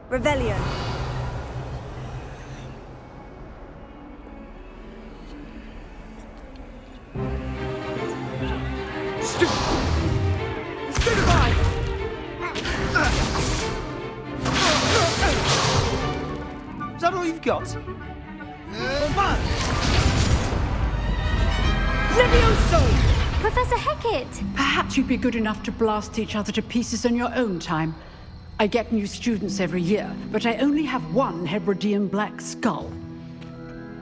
Revelio. Stupefy! Is that all you've got? Levioso! Professor Hecat! Perhaps you'd be good enough to blast each other to pieces in your own time. I get new students every year, but I only have one Hebridean black skull.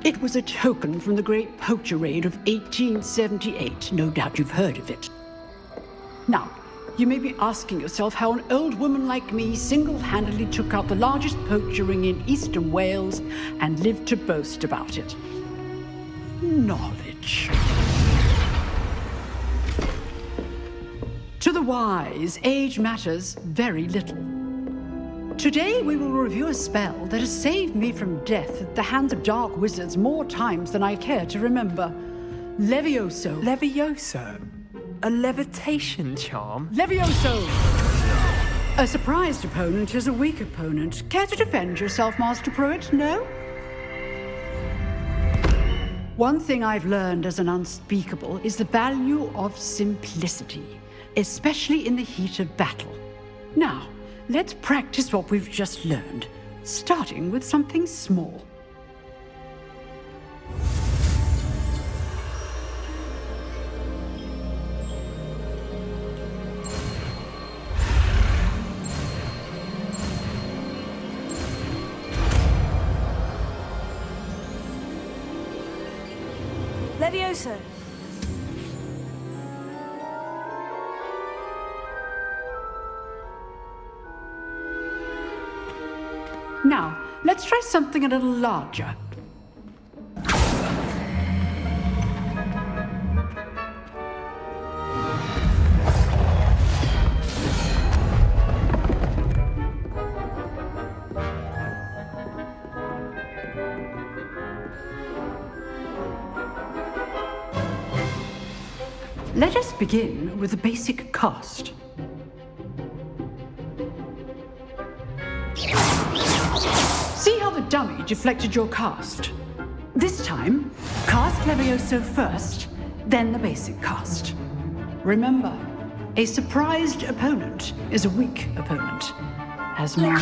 It was a token from the Great Poacher Raid of 1878. No doubt you've heard of it. Now, you may be asking yourself how an old woman like me single-handedly took out the largest poacher ring in eastern Wales and lived to boast about it. Knowledge. To the wise, age matters very little. Today we will review a spell that has saved me from death at the hands of dark wizards more times than I care to remember. Levioso. Levioso? A levitation charm? Levioso! A surprised opponent is a weak opponent. Care to defend yourself, Master Pruitt? No? One thing I've learned as an unspeakable is the value of simplicity, especially in the heat of battle. Now, let's practice what we've just learned, starting with something small. Levioso. Now, let's try something a little larger. Let us begin with the basic cast. See how the dummy deflected your cast? This time, cast Levioso first, then the basic cast. Remember, a surprised opponent is a weak opponent. As my...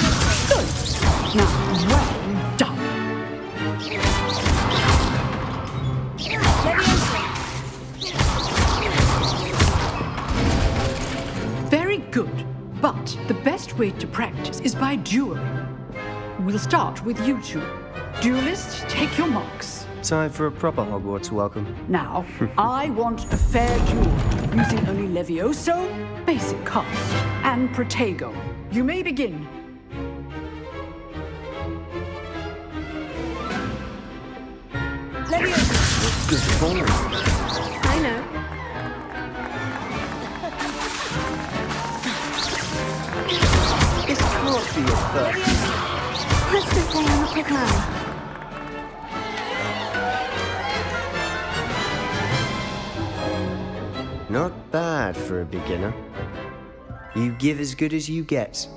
Good. Now, well done. Very good, but the best way to practice is by dueling. We'll start with you two. Duelists, take your marks. Time for a proper Hogwarts welcome. Now, I want a fair duel, using only Levioso, basic cast, and Protego. You may begin. Levioso. Good performance. I know. This can't be your first. What's the say on the program? Not bad for a beginner. You give as good as you get.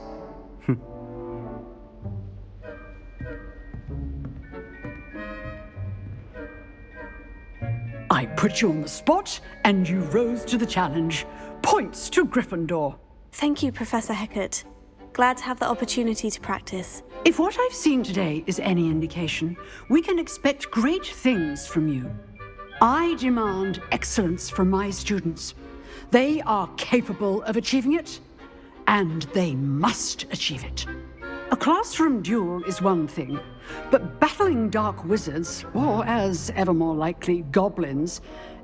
I put you on the spot, and you rose to the challenge. Points to Gryffindor. Thank you, Professor Hecat. Glad to have the opportunity to practice. If what I've seen today is any indication, we can expect great things from you. I demand excellence from my students. They are capable of achieving it, and they must achieve it. A classroom duel is one thing, but battling dark wizards, or as ever more likely, goblins,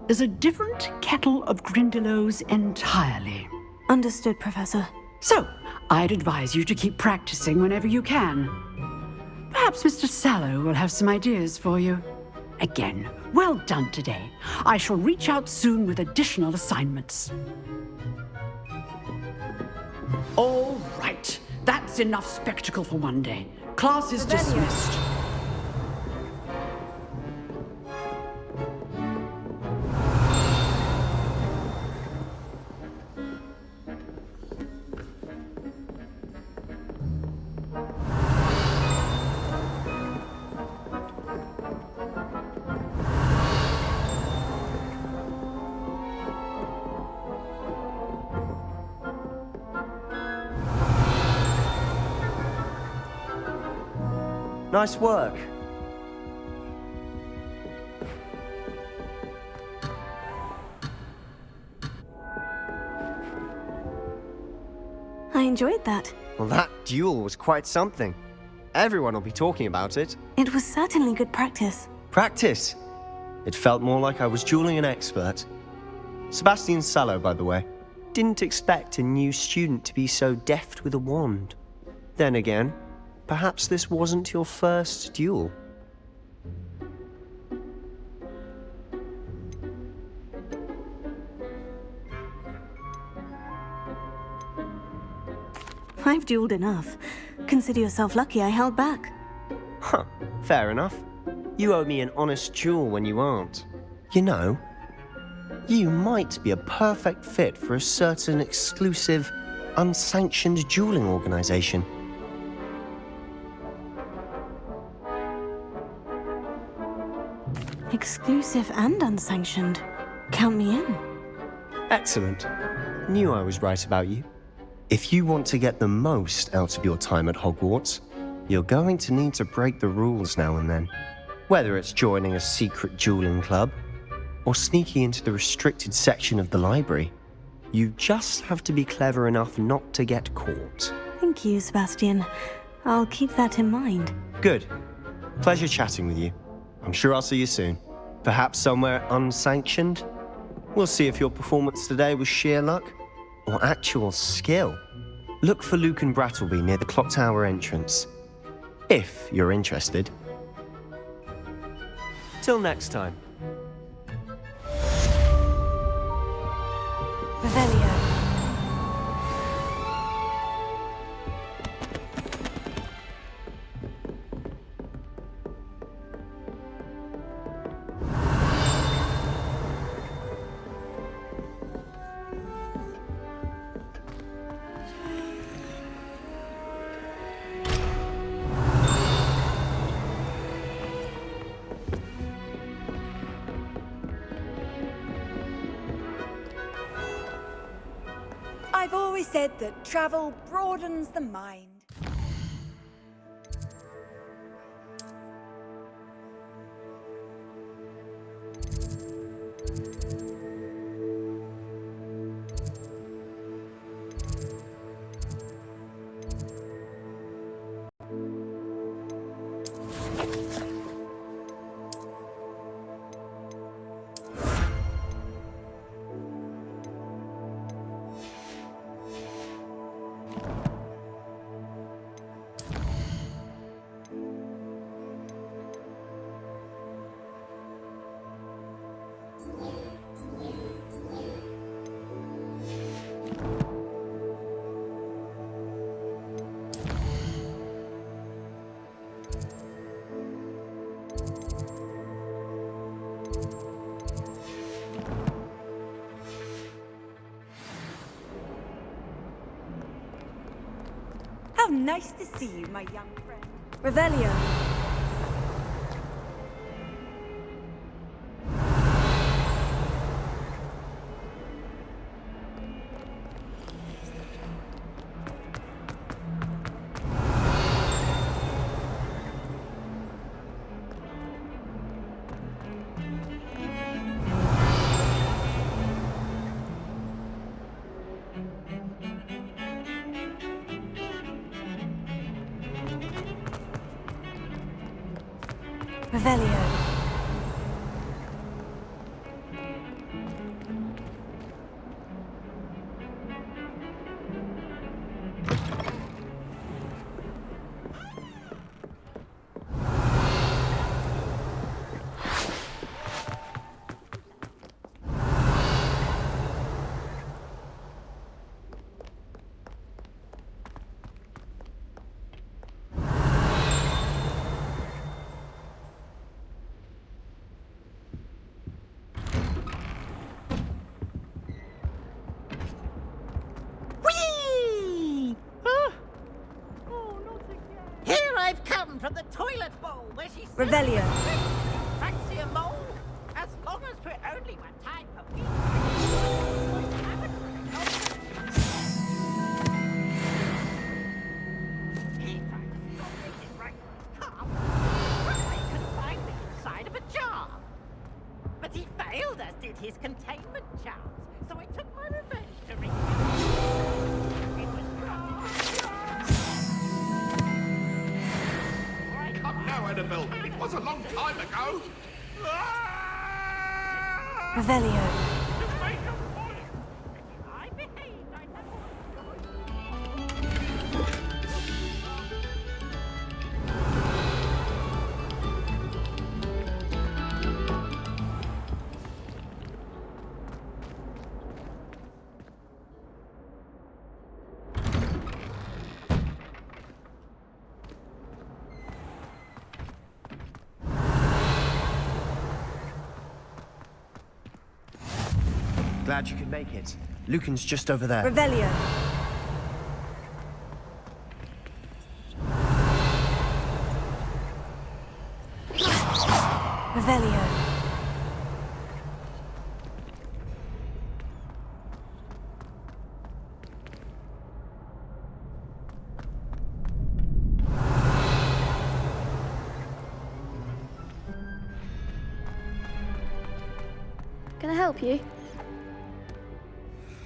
is a different kettle of Grindylows entirely. Understood, Professor. So, I'd advise you to keep practicing whenever you can. Perhaps Mr. Sallow will have some ideas for you. Again, well done today. I shall reach out soon with additional assignments. All right. That's enough spectacle for one day. Class is dismissed. Nice work. I enjoyed that. Well, that duel was quite something. Everyone will be talking about it. It was certainly good practice. Practice. It felt more like I was dueling an expert. Sebastian Sallow, by the way. Didn't expect a new student to be so deft with a wand. Then again, perhaps this wasn't your first duel. I've dueled enough. Consider yourself lucky I held back. Huh, fair enough. You owe me an honest duel when you aren't. You know, you might be a perfect fit for a certain exclusive, unsanctioned dueling organization. Exclusive and unsanctioned. Count me in. Excellent. Knew I was right about you. If you want to get the most out of your time at Hogwarts, you're going to need to break the rules now and then. Whether it's joining a secret dueling club, or sneaking into the restricted section of the library, you just have to be clever enough not to get caught. Thank you, Sebastian. I'll keep that in mind. Good. Pleasure chatting with you. I'm sure I'll see you soon. Perhaps somewhere unsanctioned? We'll see if your performance today was sheer luck or actual skill. Look for Luke and Brattleby near the clock tower entrance, if you're interested. Till next time. Revelio. I've always said that travel broadens the mind. How nice to see you, my young friend. Revelio. Revelio. I've come from the toilet bowl where she said, Revelio. fancy a mole? As long as we're only one time a week. He tried to stop making right for his car. was a long time ago. Revelio. Make a point. I behaved. I never Glad you could make it. Lucan's just over there. Revelio. Revelio. Can I help you?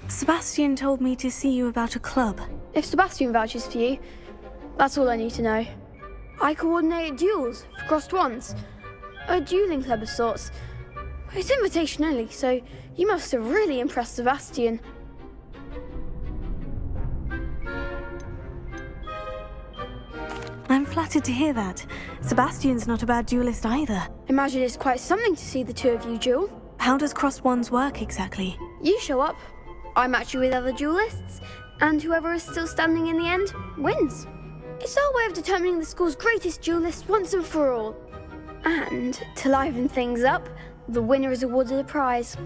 Sebastian told me to see you about a club. If Sebastian vouches for you, that's all I need to know. I coordinate duels for crossed ones. A dueling club of sorts. It's invitation only, so you must have really impressed Sebastian. I'm flattered to hear that. Sebastian's not a bad duelist either. Imagine it's quite something to see the two of you duel. How does crossed wands work exactly? You show up, I match you with other duelists, and whoever is still standing in the end wins. It's our way of determining the school's greatest duelist once and for all. And to liven things up, the winner is awarded a prize.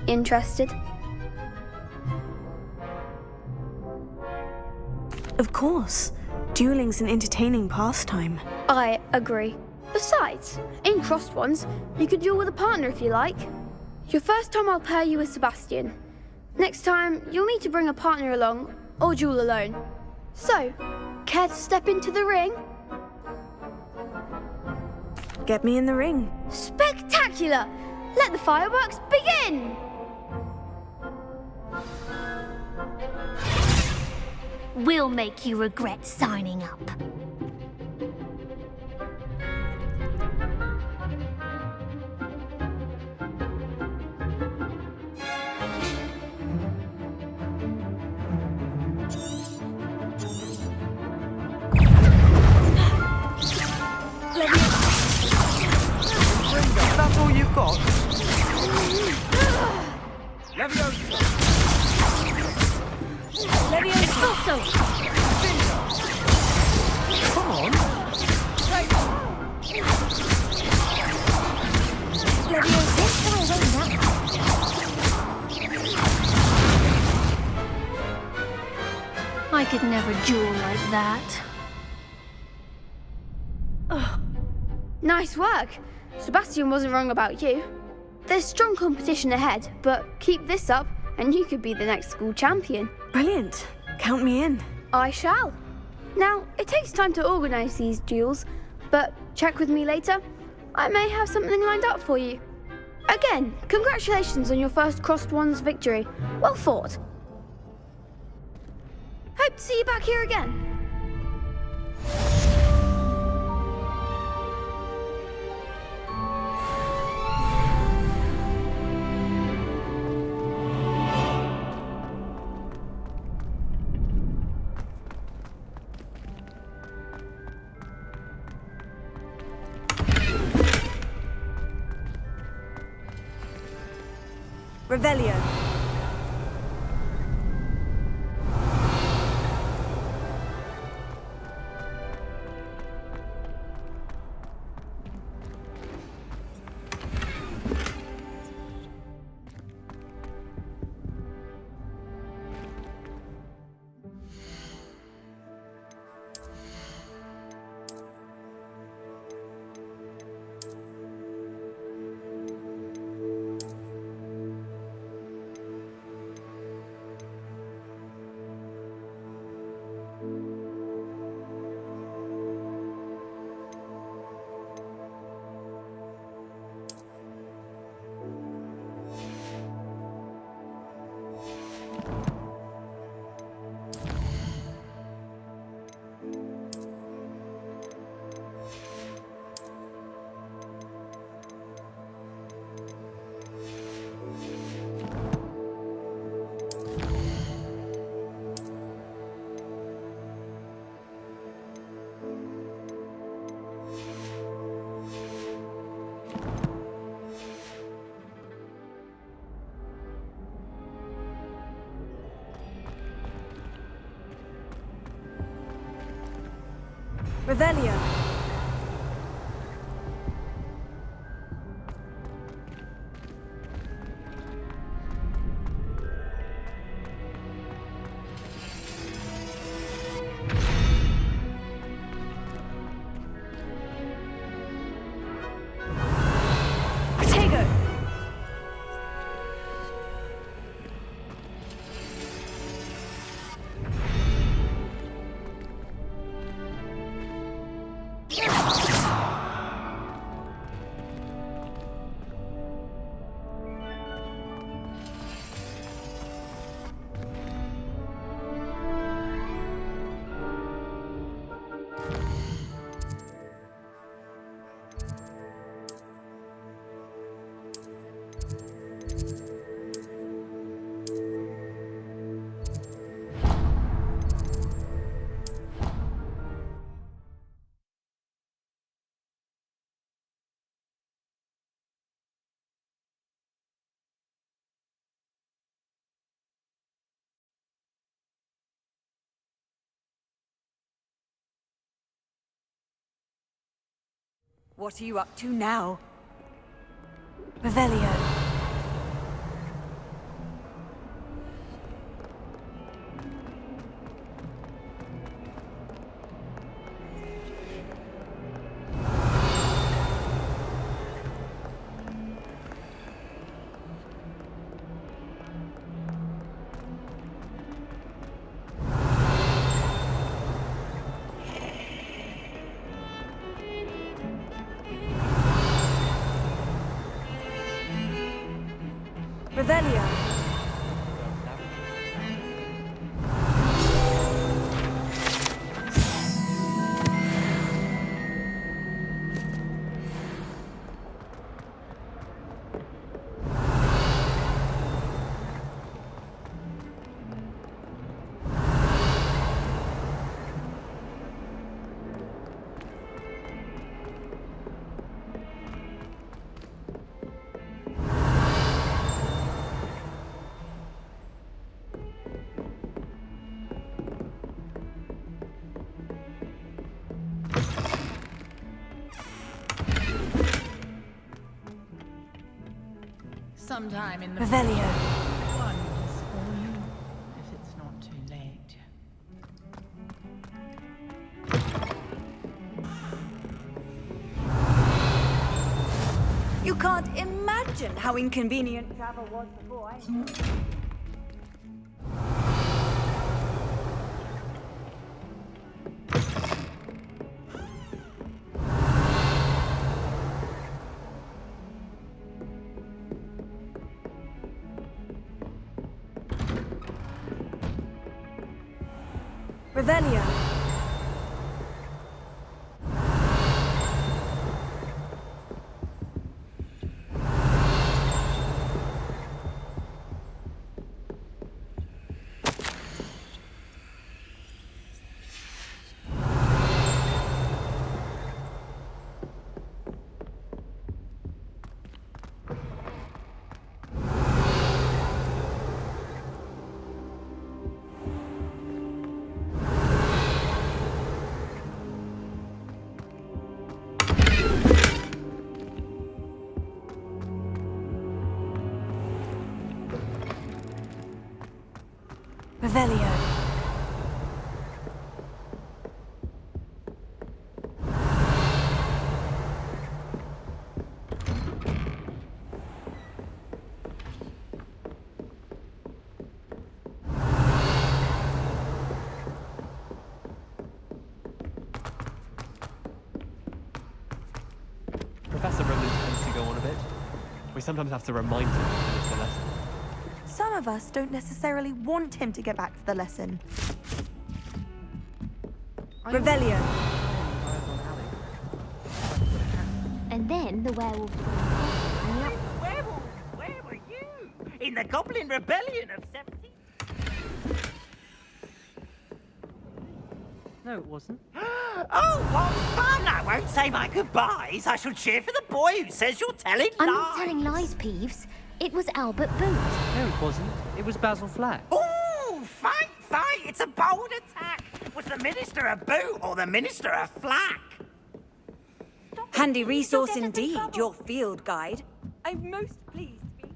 Interested? Of course. Dueling's an entertaining pastime. I agree. Besides, in crossed ones, you could duel with a partner if you like. Your first time I'll pair you with Sebastian. Next time, you'll need to bring a partner along, or duel alone. So, care to step into the ring? Get me in the ring. Spectacular! Let the fireworks begin! We'll make you regret signing up. That's all you've got? Levioso! Expulso! Come on! I could never duel like that. Nice work! Sebastian wasn't wrong about you. There's strong competition ahead, but keep this up and you could be the next school champion. Brilliant. Count me in. I shall. Now, it takes time to organise these duels, but check with me later. I may have something lined up for you. Again, congratulations on your first crossed ones victory. Well fought. Hope to see you back here again. Revelio. Revelio. What are you up to now? Revelio. Revelio. Sometime in the Revelio. one is for you, if it's not too late. You can't imagine how inconvenient travel was before I knew. Revelio. Revelio. Professor Roman tends to go on a bit. We sometimes have to remind him to finish the lesson. Some of us don't necessarily want him to get back to the lesson. Revelio. And then the werewolf. Werewolves, where were you? In the Goblin Rebellion of 17... No, it wasn't. Oh, what fun! I won't say my goodbyes. I shall cheer for the boy who says you're telling I'm lies. not telling lies, Peeves. It was Albert Boot. No, it wasn't. It was Basil Flack. Ooh, fight! It's a bold attack. Was the Minister a boot or the Minister a flack? Handy resource indeed, your field guide. I'm most pleased to be.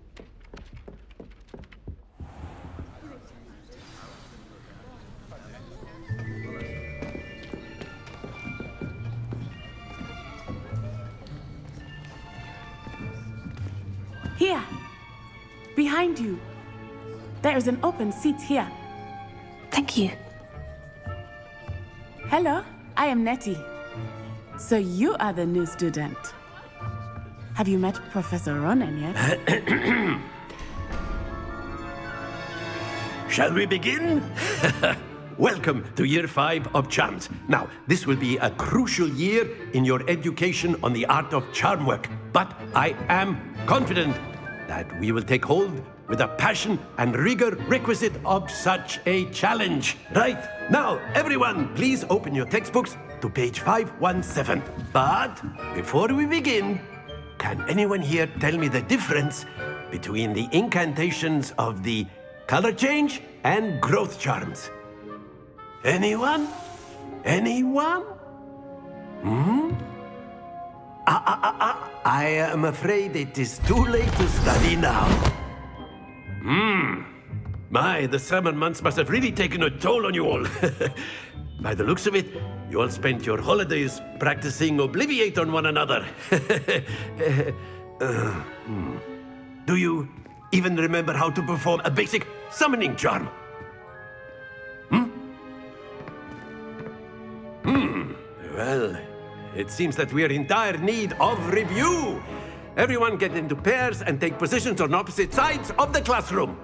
Here, behind you. There is an open seat here. Thank you. Hello, I am Nettie. So you are the new student. Have you met Professor Ronan yet? Shall we begin? Welcome to Year 5 of Charms. Now, this will be a crucial year in your education on the art of charm work. But I am confident that we will take hold with the passion and rigor requisite of such a challenge. Right, now, everyone, please open your textbooks to page 517. But before we begin, can anyone here tell me the difference between the incantations of the color change and growth charms? Anyone? Anyone? I am afraid it is too late to study now. My, the summer months must have really taken a toll on you all. By the looks of it, you all spent your holidays practicing Obliviate on one another. Do you even remember how to perform a basic summoning charm? Well, it seems that we are in dire need of review. Everyone get into pairs and take positions on opposite sides of the classroom.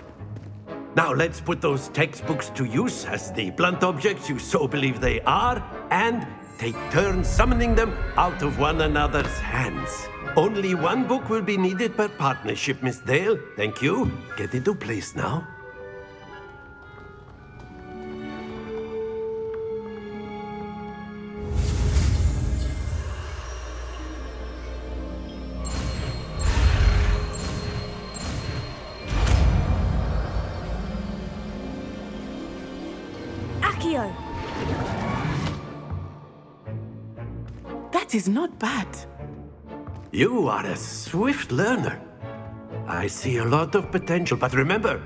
Now let's put those textbooks to use as the blunt objects you so believe they are, and take turns summoning them out of one another's hands. Only one book will be needed per partnership, Miss Dale. Thank you. Get into place now. That is not bad. You are a swift learner. I see a lot of potential, but remember,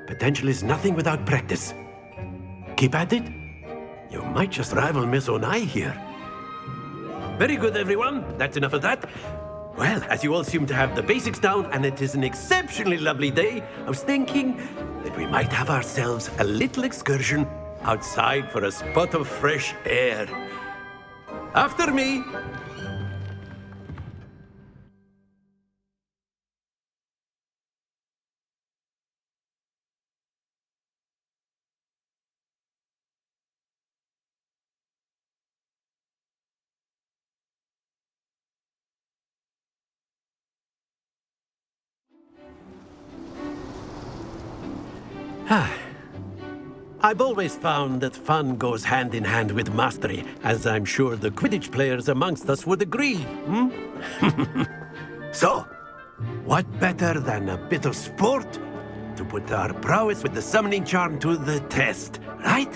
potential is nothing without practice. Keep at it. You might just rival Miss Onai here. Very good, everyone. That's enough of that. Well, as you all seem to have the basics down, and it is an exceptionally lovely day, I was thinking that we might have ourselves a little excursion outside for a spot of fresh air. After me. I've always found that fun goes hand in hand with mastery, as I'm sure the Quidditch players amongst us would agree. So, what better than a bit of sport to put our prowess with the summoning charm to the test, right?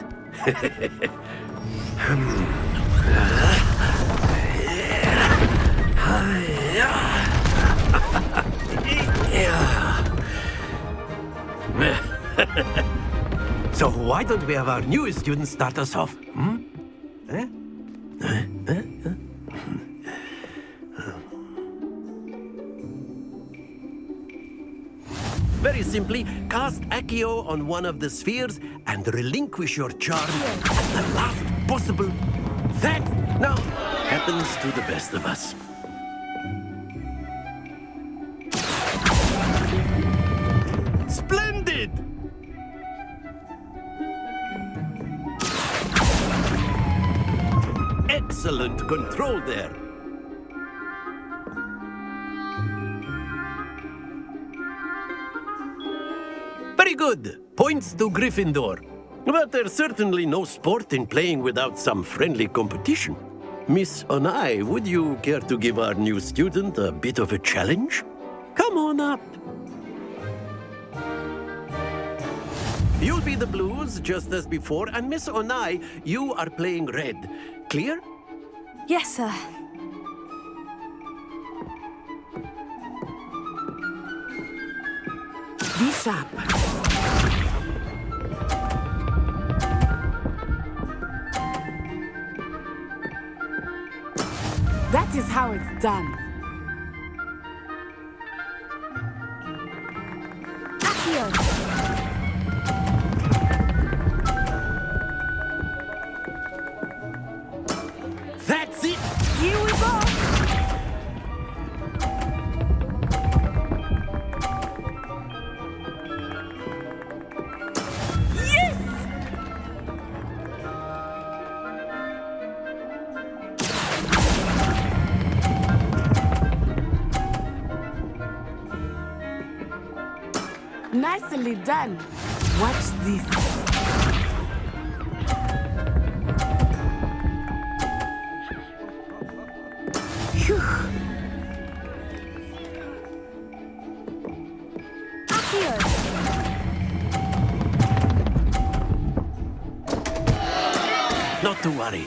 So why don't we have our newest student start us off? Very simply, cast Accio on one of the spheres and relinquish your charm at the last possible. That now happens to the best of us. Splendid! Excellent control there. Very good. Points to Gryffindor. But there's certainly no sport in playing without some friendly competition. Miss Onai, would you care to give our new student a bit of a challenge? Come on up. You'll be the blues, just as before, and Miss Onai, you are playing red. Clear? Yes, sir. Be sharp. That is how it's done. That's it! Here we go! Nicely done. Watch this. Phew. Not to worry.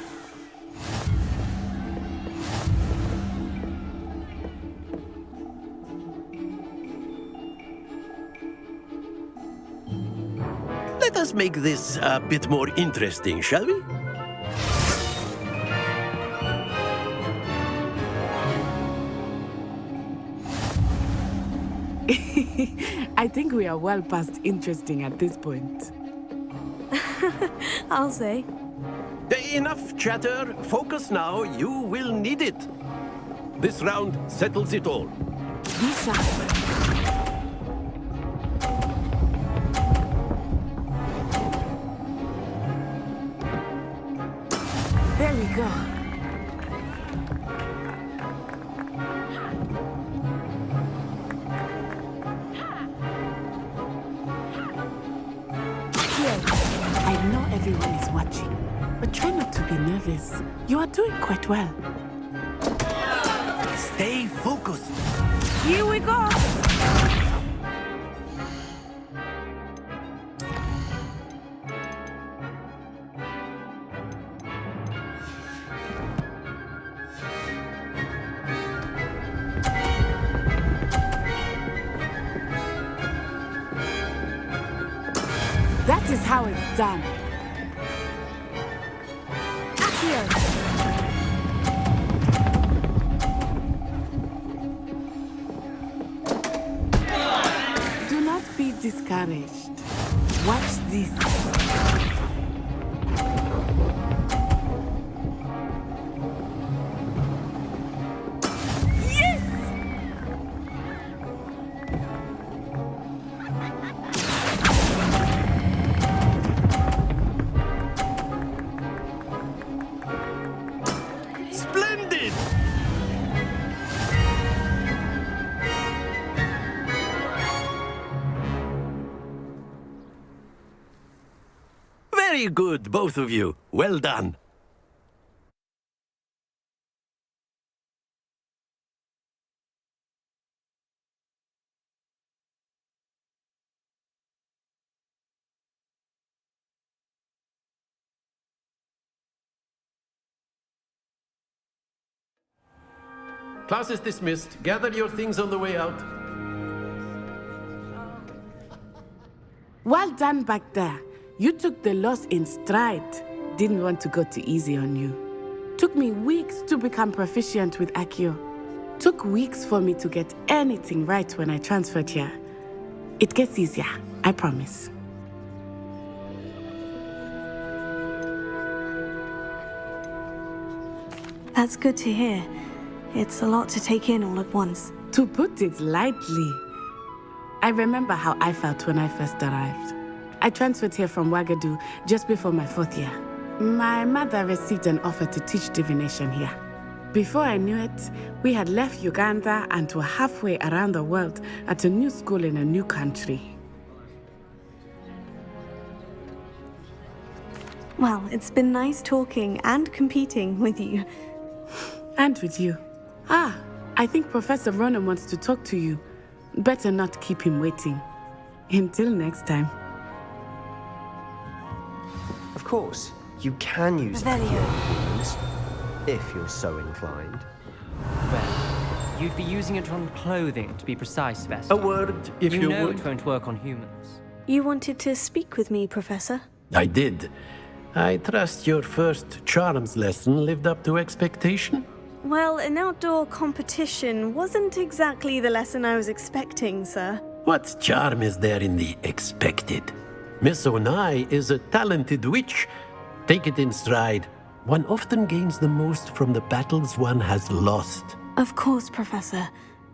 Let us make this a bit more interesting, shall we? I think we are well past interesting at this point. I'll say. Enough chatter. Focus now. You will need it. This round settles it all. Be sharp. There we go. I know everyone is watching, but try not to be nervous. You are doing quite well. Stay focused. Here we go. That is how it's done. Do not be discouraged. Watch this. Splendid! Very good, both of you. Well done. Class is dismissed. Gather your things on the way out. Well done back there. You took the loss in stride. Didn't want to go too easy on you. Took me weeks to become proficient with Accio. Took weeks for me to get anything right when I transferred here. It gets easier, I promise. That's good to hear. It's a lot to take in all at once. To put it lightly, I remember how I felt when I first arrived. I transferred here from Ouagadougou just before my 4th year. My mother received an offer to teach divination here. Before I knew it, we had left Uganda and were halfway around the world at a new school in a new country. Well, it's been nice talking and competing with you. And with you. Ah, I think Professor Ronan wants to talk to you. Better not keep him waiting. Until next time. course, you can use Revelio. humans, if you're so inclined. Well, you'd be using it on clothing, to be precise, Vesta. A word, if you know would. it won't work on humans. You wanted to speak with me, Professor? I did. I trust your first charms lesson lived up to expectation? Well, an outdoor competition wasn't exactly the lesson I was expecting, sir. What charm is there in the expected? Miss Onai is a talented witch. Take it in stride. One often gains the most from the battles one has lost. Of course, Professor.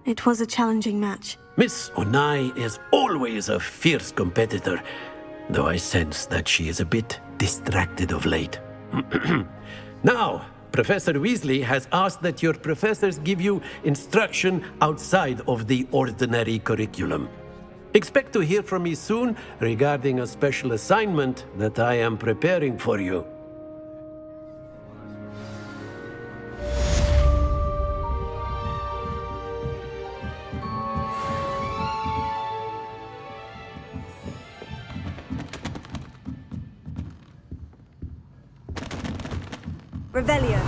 It was a challenging match. Miss Onai is always a fierce competitor, though I sense that she is a bit distracted of late. Now, Professor Weasley has asked that your professors give you instruction outside of the ordinary curriculum. Expect to hear from me soon regarding a special assignment that I am preparing for you. Revelio.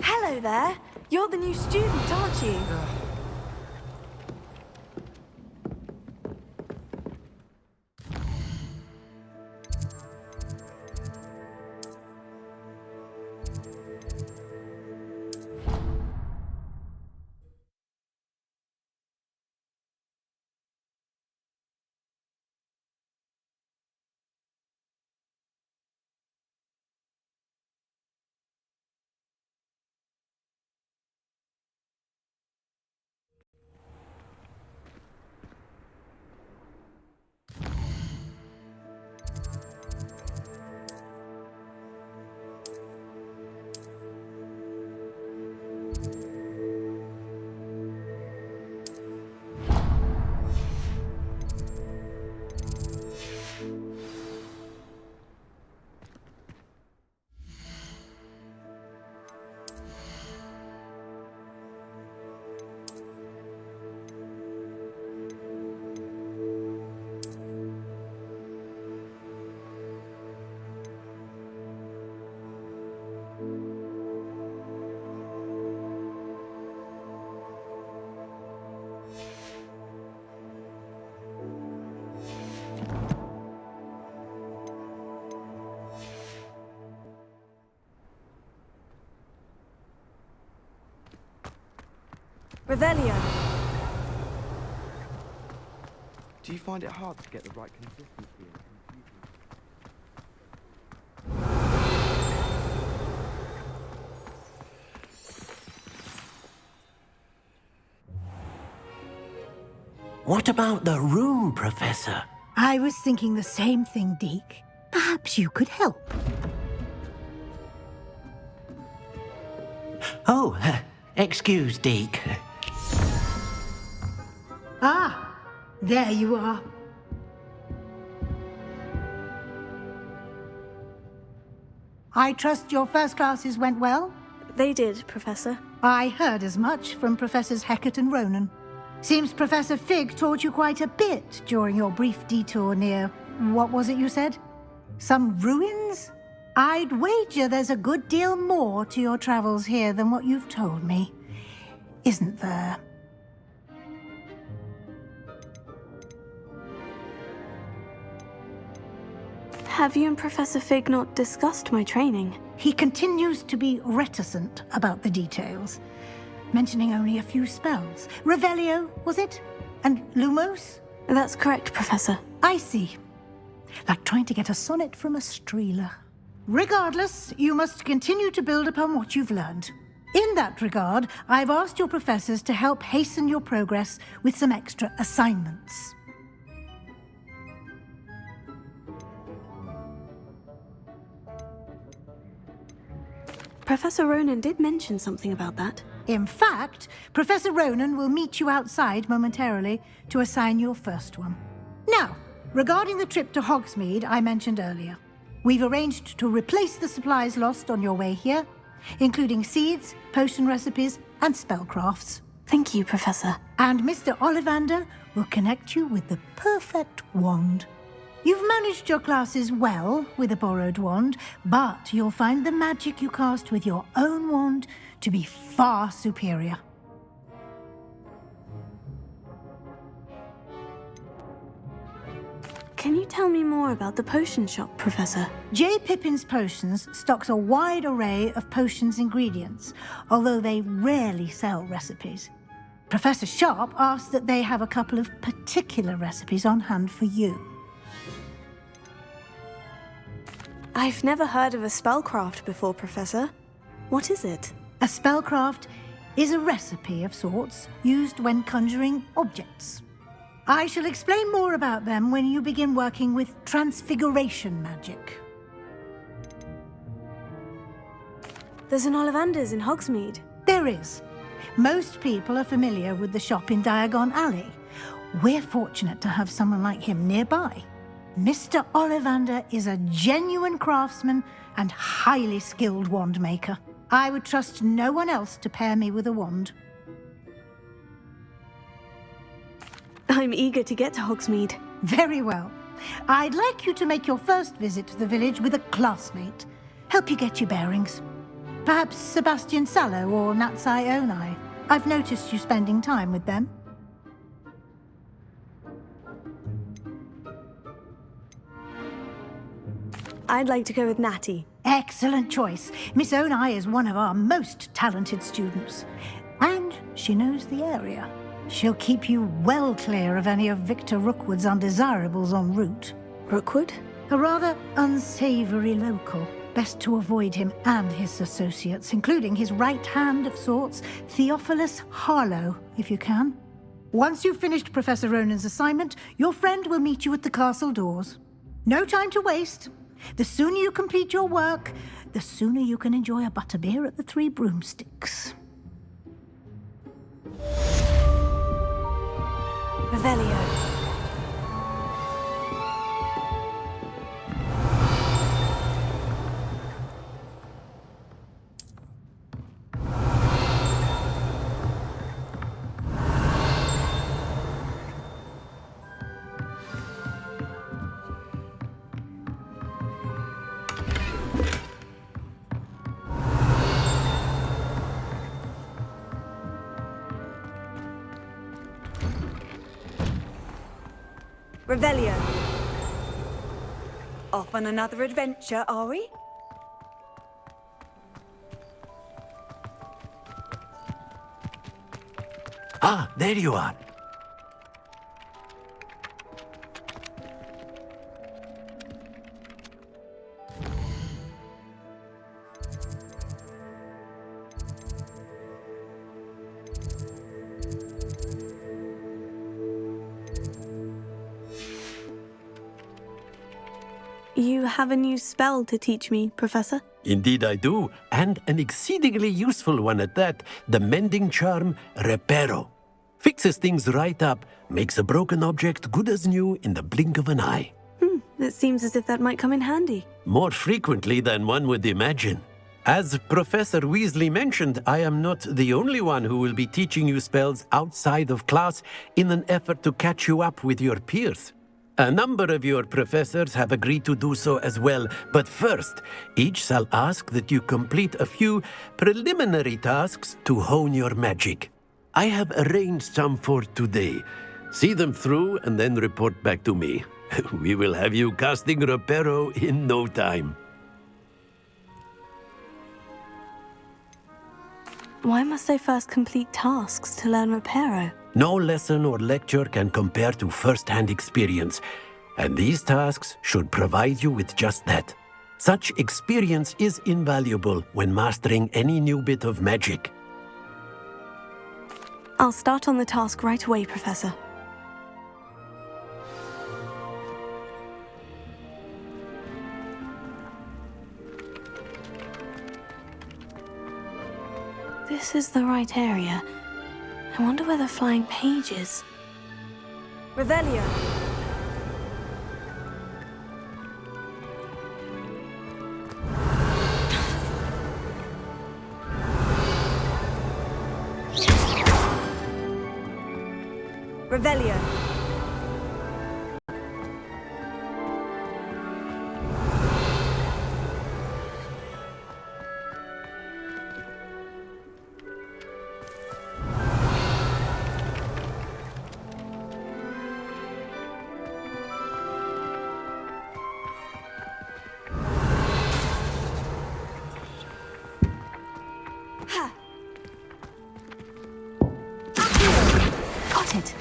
Hello there. You're the new student, aren't you? Revelio. Do you find it hard to get the right consistency in What about the room, Professor? I was thinking the same thing, Deke. Perhaps you could help. Oh, excuse, Deke. Ah, there you are. I trust your first classes went well? They did, Professor. I heard as much from Professors Hecat and Ronan. Seems Professor Fig taught you quite a bit during your brief detour near... what was it you said? Some ruins? I'd wager there's a good deal more to your travels here than what you've told me. Isn't there? Have you and Professor Fig not discussed my training? He continues to be reticent about the details, mentioning only a few spells. Revelio, was it? And Lumos? That's correct, Professor. I see. Like trying to get a sonnet from a streeler. Regardless, you must continue to build upon what you've learned. In that regard, I've asked your professors to help hasten your progress with some extra assignments. Professor Ronan did mention something about that. In fact, Professor Ronan will meet you outside momentarily to assign your first one. Now, regarding the trip to Hogsmeade I mentioned earlier, we've arranged to replace the supplies lost on your way here, including seeds, potion recipes, and spellcrafts. Thank you, Professor. And Mr. Ollivander will connect you with the perfect wand. You've managed your classes well with a borrowed wand, but you'll find the magic you cast with your own wand to be far superior. Can you tell me more about the potion shop, Professor? J. Pippin's Potions stocks a wide array of potions ingredients, although they rarely sell recipes. Professor Sharp asked that they have a couple of particular recipes on hand for you. I've never heard of a spellcraft before, Professor. What is it? A spellcraft is a recipe of sorts used when conjuring objects. I shall explain more about them when you begin working with transfiguration magic. There's an Ollivander's in Hogsmeade. There is. Most people are familiar with the shop in Diagon Alley. We're fortunate to have someone like him nearby. Mr. Ollivander is a genuine craftsman and highly skilled wand maker. I would trust no one else to pair me with a wand. I'm eager to get to Hogsmeade. Very well. I'd like you to make your first visit to the village with a classmate. Help you get your bearings. Perhaps Sebastian Sallow or Natsai Onai. I've noticed you spending time with them. I'd like to go with Natty. Excellent choice. Miss Onai is one of our most talented students. And she knows the area. She'll keep you well clear of any of Victor Rookwood's undesirables en route. Rookwood? A rather unsavory local. Best to avoid him and his associates, including his right hand of sorts, Theophilus Harlow, if you can. Once you've finished Professor Ronan's assignment, your friend will meet you at the castle doors. No time to waste. The sooner you complete your work, the sooner you can enjoy a butterbeer at the Three Broomsticks. Revelio. Revelio. Off on another adventure, are we? Ah, there you are. You have a new spell to teach me, Professor? Indeed I do, and an exceedingly useful one at that, the mending charm Reparo. Fixes things right up, makes a broken object good as new in the blink of an eye. It seems as if that might come in handy. More frequently than one would imagine. As Professor Weasley mentioned, I am not the only one who will be teaching you spells outside of class in an effort to catch you up with your peers. A number of your professors have agreed to do so as well, but first, each shall ask that you complete a few preliminary tasks to hone your magic. I have arranged some for today. See them through and then report back to me. We will have you casting Reparo in no time. Why must I first complete tasks to learn Reparo? No lesson or lecture can compare to first-hand experience, and these tasks should provide you with just that. Such experience is invaluable when mastering any new bit of magic. I'll start on the task right away, Professor. This is the right area. I wonder where the flying page is. Revelio. Revelio. Got it.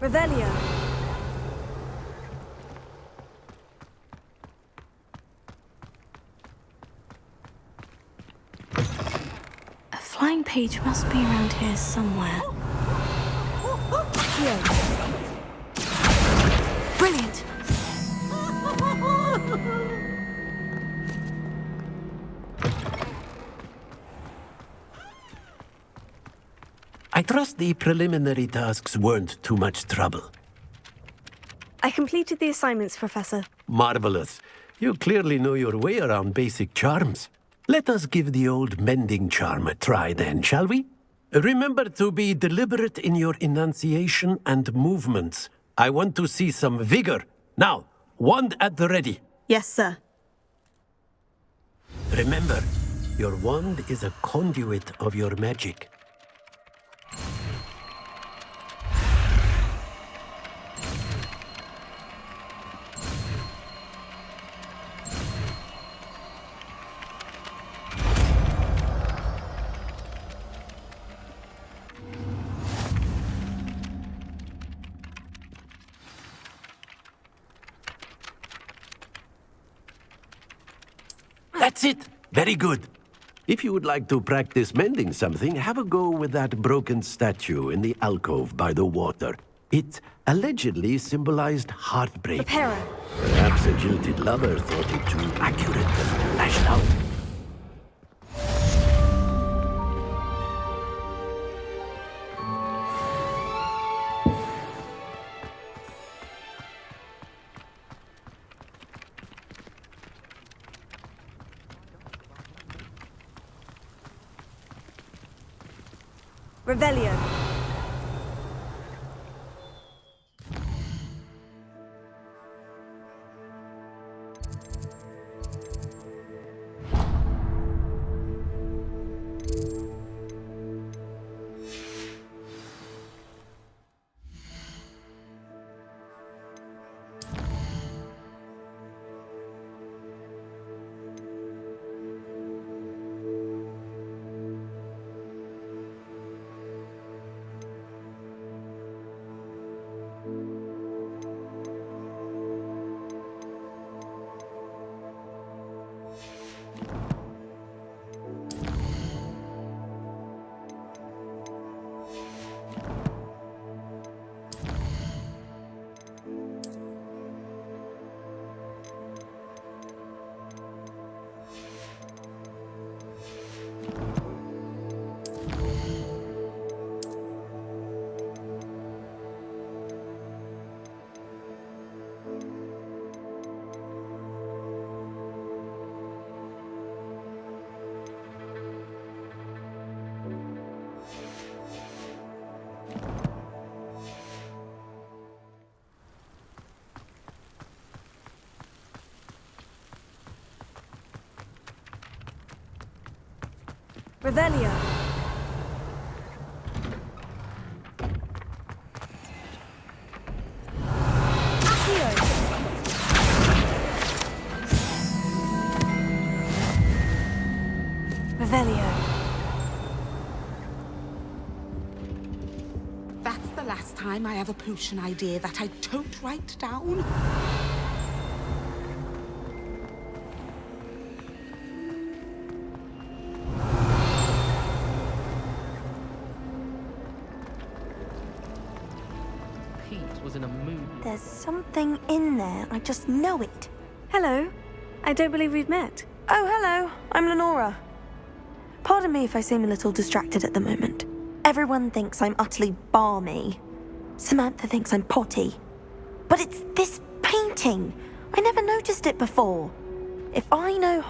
Revelio. A flying page must be around here somewhere. Brilliant. I trust the preliminary tasks weren't too much trouble. I completed the assignments, Professor. Marvelous. You clearly know your way around basic charms. Let us give the old mending charm a try then, shall we? Remember to be deliberate in your enunciation and movements. I want to see some vigor. Now, wand at the ready. Yes, sir. Remember, your wand is a conduit of your magic. That's it! Very good. If you would like to practice mending something, have a go with that broken statue in the alcove by the water. It allegedly symbolized heartbreak. Reparo. Perhaps a jilted lover thought it too accurate and lashed out. Revelio. Revelio. Revelio. That's the last time I have a potion idea that I don't write down. Was in a mood. There's something in there. I just know it. Hello. I don't believe we've met. Oh, hello. I'm Lenora. Pardon me if I seem a little distracted at the moment. Everyone thinks I'm utterly balmy. Samantha thinks I'm potty. But it's this painting. I never noticed it before.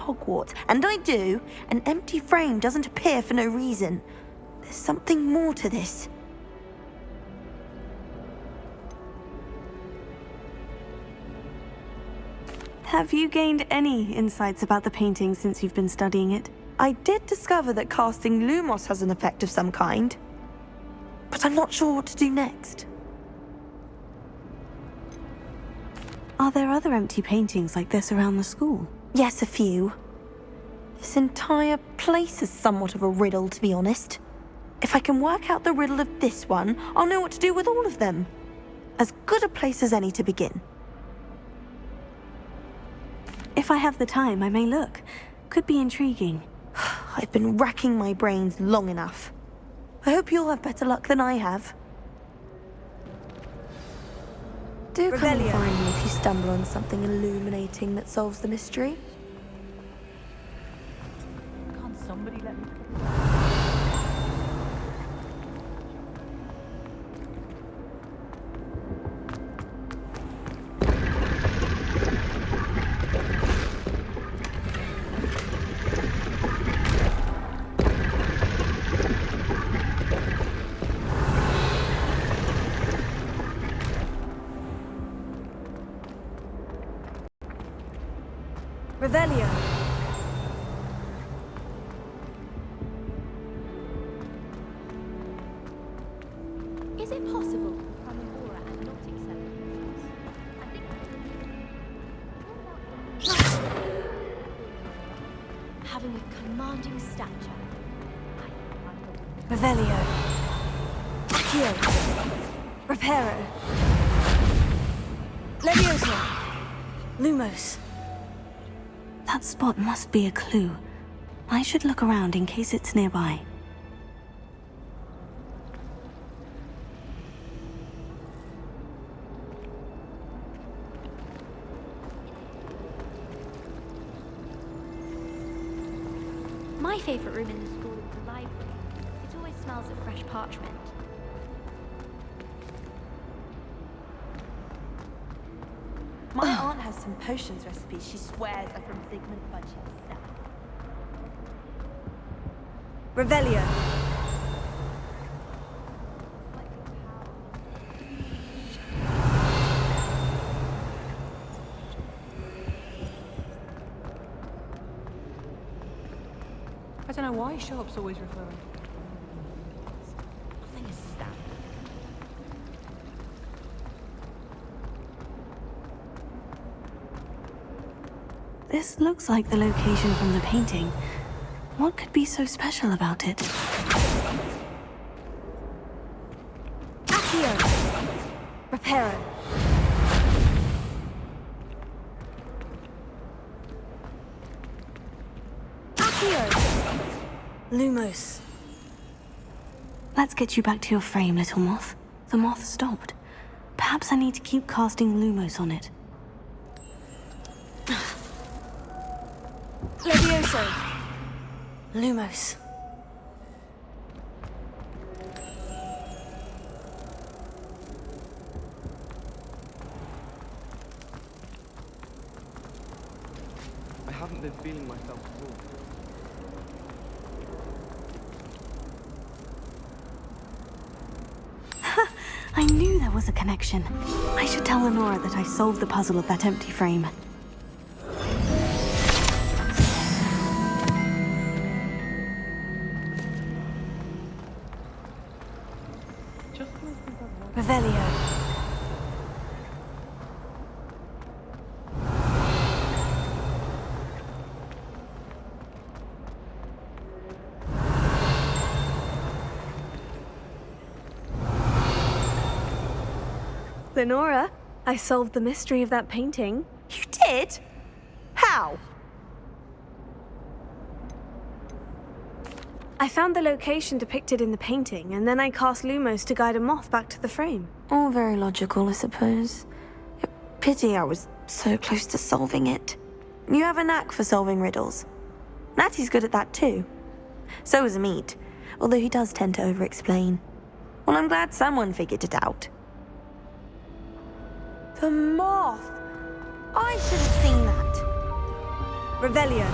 Hogwarts, and I do, an empty frame doesn't appear for no reason. There's something more to this. Have you gained any insights about the painting since you've been studying it? I did discover that casting Lumos has an effect of some kind, but I'm not sure what to do next. Are there other empty paintings like this around the school? Yes, a few. This entire place is somewhat of a riddle, to be honest. If I can work out the riddle of this one, I'll know what to do with all of them. As good a place as any to begin. If I have the time, I may look. Could be intriguing. I've been racking my brains long enough. I hope you'll have better luck than I have. Do come and find me if you stumble on something illuminating that solves the mystery. Can't somebody let me... Revelio. Is it possible from Aurora and not accept having a commanding stature? Revelio. Accio. Reparo. Leviosa. Lumos. That spot must be a clue. I should look around in case it's nearby. My favourite room in the school is the library. It always smells of fresh parchment. My aunt has some potions recipes she swears are from Sigmund Fudge himself. Revelio. I don't know why Sharp's always referring. Nothing is standard. This looks like the location from the painting. What could be so special about it? Accio. Reparo. Accio. Lumos. Let's get you back to your frame, little moth. The moth stopped. Perhaps I need to keep casting Lumos on it. Levioso. Lumos. I haven't been feeling myself at all. I knew there was a connection. I should tell Lenora that I solved the puzzle of that empty frame. Revelio. Lenora, I solved the mystery of that painting. You did? How? I found the location depicted in the painting, and then I cast Lumos to guide a moth back to the frame. All very logical, I suppose. Pity I was so close to solving it. You have a knack for solving riddles. Natty's good at that too. So is Amit, although he does tend to over-explain. Well, I'm glad someone figured it out. The moth! I should have seen that. Revelio.